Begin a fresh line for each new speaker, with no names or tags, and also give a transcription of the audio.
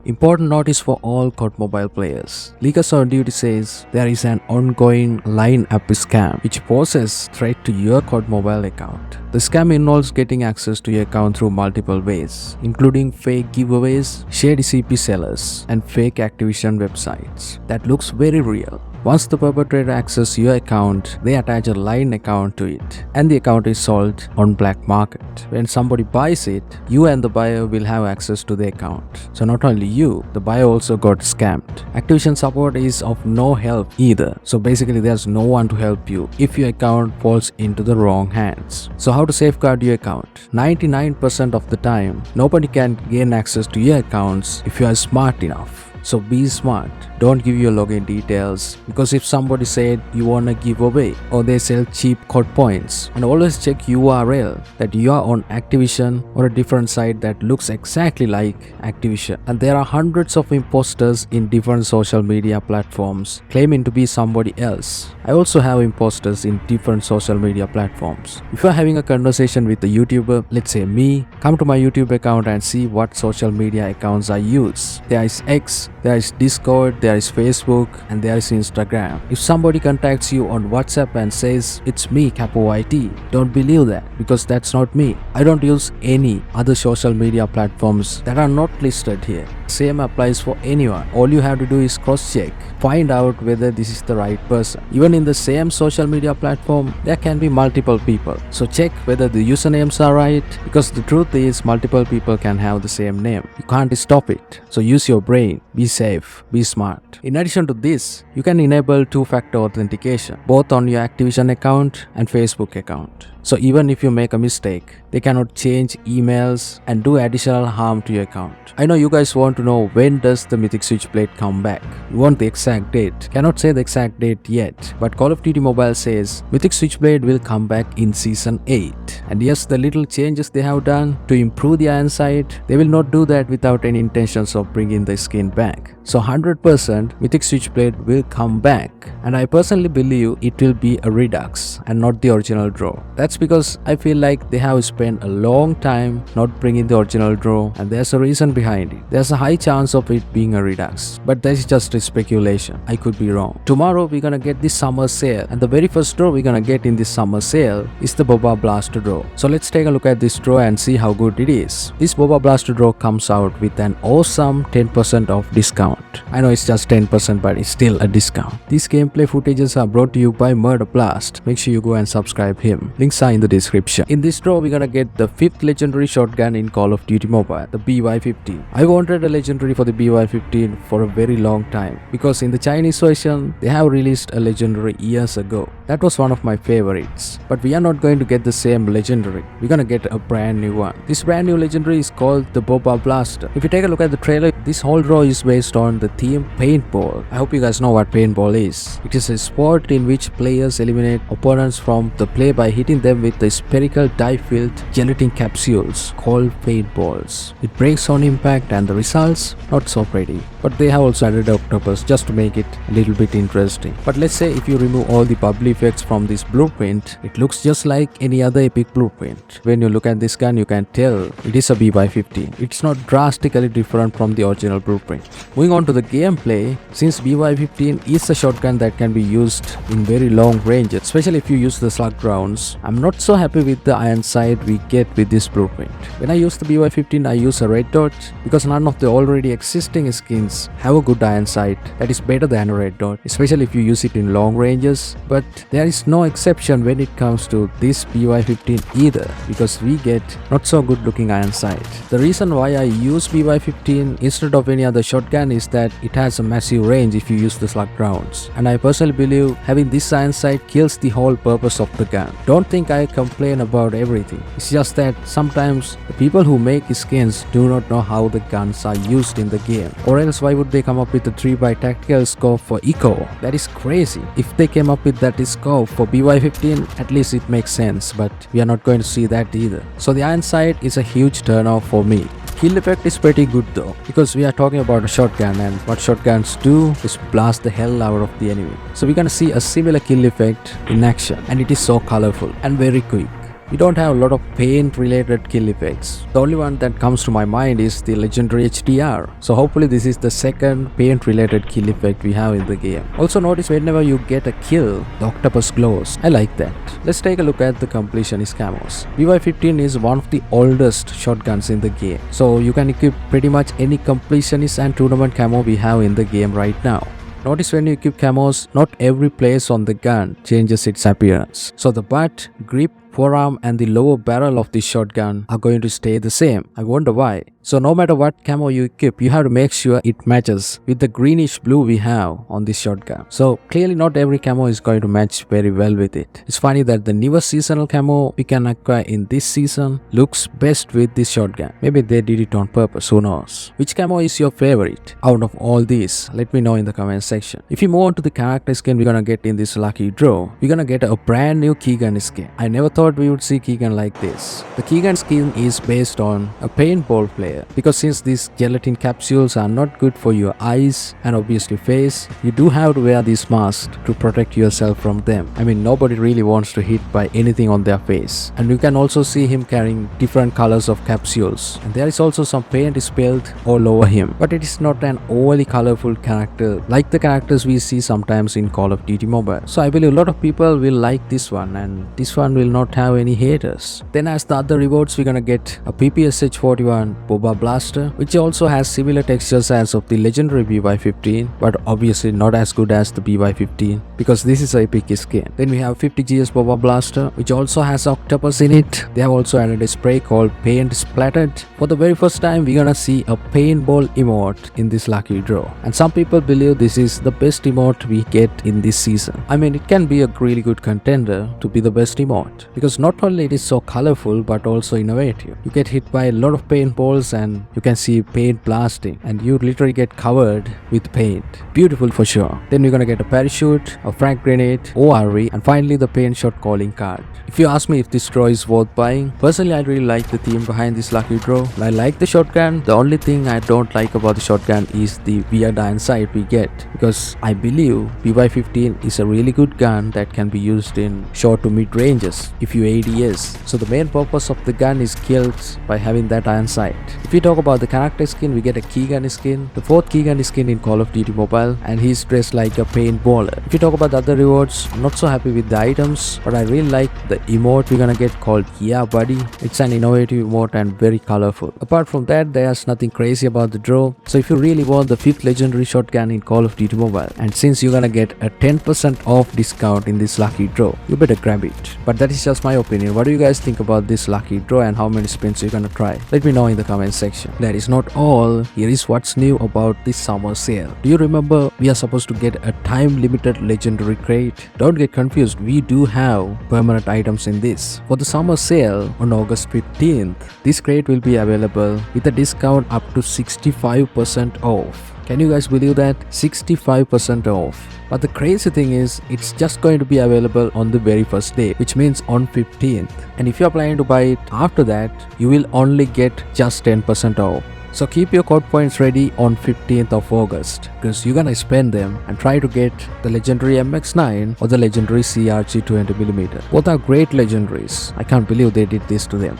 Important notice for all COD mobile players. Leakers on duty says there is an ongoing line app scam which poses threat to your COD mobile account. The scam involves getting access to your account through multiple ways, including fake giveaways, shady CP sellers, and fake Activision websites. That looks very real. Once the perpetrator accesses your account, they attach a line account to it, and the account is sold on black market. When somebody buys it, you and the buyer will have access to the account. So not only you, the buyer also got scammed. Activision support is of no help either. So basically there's no one to help you if your account falls into the wrong hands. So how to safeguard your account? 99% of the time, nobody can gain access to your accounts if you are smart enough. So be smart. Don't give your login details, because if somebody said you wanna give away or they sell cheap COD points, and always check URL that you are on Activision or a different site that looks exactly like Activision. And there are hundreds of imposters in different social media platforms claiming to be somebody else. I also have imposters in different social media platforms. If you are having a conversation with a YouTuber, let's say me, come to my YouTube account and see what social media accounts I use. There is X, there is Discord, there is Facebook, and there is Instagram. If somebody contacts you on WhatsApp and says it's me, Capo IT, don't believe that, because that's not me. I don't use any other social media platforms that are not listed here. Same applies for anyone. All you have to do is cross-check, find out whether this is the right person. Even in the same social media platform, there can be multiple people. So check whether the usernames are right, because the truth is multiple people can have the same name. You can't stop it. So use your brain, be safe, be smart. In addition to this, you can enable two-factor authentication, both on your Activision account and Facebook account. So even if you make a mistake, they cannot change emails and do additional harm to your account. I know you guys want to know when does the Mythic Switchblade come back. You want the exact date. Cannot say the exact date yet, but Call of Duty Mobile says Mythic Switchblade will come back in Season 8. And yes, the little changes they have done to improve the iron sight, they will not do that without any intentions of bringing the skin back. So 100% Mythic Switchblade will come back, and I personally believe it will be a Redux and not the original draw. That's because I feel like they have spent a long time not bringing the original draw, and there's a reason behind it. There's a high chance of it being a Redux, but that's just a speculation. I could be wrong. Tomorrow we're gonna get this summer sale, and the very first draw we're gonna get in this summer sale is the Boba Blaster draw. So let's take a look at this draw and see how good it is. This Boba Blaster draw comes out with an awesome 10% off discount. I know it's just 10%, but it's still a discount. These gameplay footages are brought to you by Murder Blast. Make sure you go and subscribe him. Links are in the description. In this draw, we're gonna get the 5th legendary shotgun in Call of Duty Mobile, the BY-15. I wanted a legendary for the BY-15 for a very long time, because in the Chinese version, they have released a legendary years ago. That was one of my favorites. But we are not going to get the same legendary. We're gonna get a brand new one. This brand new legendary is called the Boba Blaster. If you take a look at the trailer, this whole draw is based on the theme paintball. I hope you guys know what paintball is. It is a sport in which players eliminate opponents from the play by hitting them with the spherical dye-filled gelatin capsules called paintballs. It breaks on impact, and the results not so pretty. But they have also added octopus just to make it a little bit interesting. But let's say if you remove all the bubbly effects from this blueprint, it looks just like any other epic blueprint. When you look at this gun, you can tell it is a BY-15. It's not drastically different from the original blueprint. Moving on to the gameplay, since BY-15 is a shotgun that can be used in very long ranges, especially if you use the slug rounds, I'm not so happy with the iron sight we get with this blueprint. When I use the BY-15, I use a red dot, because none of the already existing skins have a good iron sight that is better than a red dot, especially if you use it in long ranges. But there is no exception when it comes to this BY-15 either, because we get not so good looking iron sight. The reason why I use BY-15 instead of any other shotgun is that it has a massive range if you use the slug rounds, and I personally believe having this iron sight kills the whole purpose of the gun. Don't think I complain about everything. It's just that sometimes the people who make skins do not know how the guns are used in the game, or else why would they come up with a 3x tactical scope for Eco? That is crazy. If they came up with that scope for BY-15, at least it makes sense, but we are not going to see that either. So the iron sight is a huge turnoff for me. Kill effect is pretty good though, because we are talking about a shotgun, and what shotguns do is blast the hell out of the enemy. So we're gonna see a similar kill effect in action, and it is so colorful and very quick. We don't have a lot of paint related kill effects. The only one that comes to my mind is the legendary HDR. So hopefully this is the second paint related kill effect we have in the game. Also notice whenever you get a kill, the octopus glows. I like that. Let's take a look at the Completionist Camos. BY-15 is one of the oldest shotguns in the game. So you can equip pretty much any Completionist and tournament camo we have in the game right now. Notice when you equip camos, not every place on the gun changes its appearance. So the butt, grip, forearm and the lower barrel of the shotgun are going to stay the same. I wonder why. So no matter what camo you equip, you have to make sure it matches with the greenish blue we have on this shotgun. So clearly not every camo is going to match very well with it. It's funny that the newer seasonal camo we can acquire in this season looks best with this shotgun. Maybe they did it on purpose, who knows. Which camo is your favorite out of all these? Let me know in the comment section. If you move on to the character skin we're gonna get in this lucky draw, we're gonna get a brand new Keegan skin. I never thought we would see Keegan like this. The Keegan skin is based on a paintball player, because since these gelatin capsules are not good for your eyes and obviously face, you do have to wear these masks to protect yourself from them. I mean, nobody really wants to hit by anything on their face. And you can also see him carrying different colors of capsules, and there is also some paint spilled all over him, but it is not an overly colorful character like the characters we see sometimes in Call of Duty Mobile. So I believe a lot of people will like this one, and this one will not have any haters. Then as the other rewards, we're gonna get a PPSH-41 Boba blaster, which also has similar textures as of the legendary BY-15, but obviously not as good as the BY-15 because this is a epic skin. Then we have 50 GS Boba blaster, which also has octopus in it. They have also added a spray called Paint Splattered. For the very first time, we're gonna see a paintball emote in this lucky draw, and some people believe this is the best emote we get in this season. I mean, it can be a really good contender to be the best emote, because not only it is so colorful but also innovative. You get hit by a lot of paintballs and you can see paint blasting, and you literally get covered with paint. Beautiful for sure. Then we're gonna get a parachute, a frag grenade, ORE, and finally the paint shot calling card. If you ask me if this draw is worth buying, personally I really like the theme behind this lucky draw. I like the shotgun. The only thing I don't like about the shotgun is the weird iron sight we get, because I believe BY-15 is a really good gun that can be used in short to mid ranges if you ADS. So the main purpose of the gun is killed by having that iron sight. If we talk about the character skin, we get a Keegan skin, the fourth Keegan skin in Call of Duty Mobile, and he's dressed like a paintballer. If you talk about the other rewards, I'm not so happy with the items, but I really like the emote we're gonna get called Yeah Buddy. It's an innovative emote and very colorful. Apart from that, there's nothing crazy about the draw. So if you really want the 5th legendary shotgun in Call of Duty Mobile, and since you're gonna get a 10% off discount in this lucky draw, you better grab it. But that is just my opinion. What do you guys think about this lucky draw and how many spins you're gonna try? Let me know in the comment section. That is not all. Here is what's new about this summer sale. Do you remember we are supposed to get a time limited legendary crate? Don't get confused, we do have permanent items in this. For the summer sale on August 15th, this crate will be available with a discount up to 65% off. Can you guys believe that? 65% off. But the crazy thing is, it's just going to be available on the very first day, which means on 15th. And if you're planning to buy it after that, you will only get just 10% off. So keep your code points ready on 15th of August, because you're gonna spend them and try to get the legendary MX9 or the legendary CRG 200mm. Both are great legendaries. I can't believe they did this to them.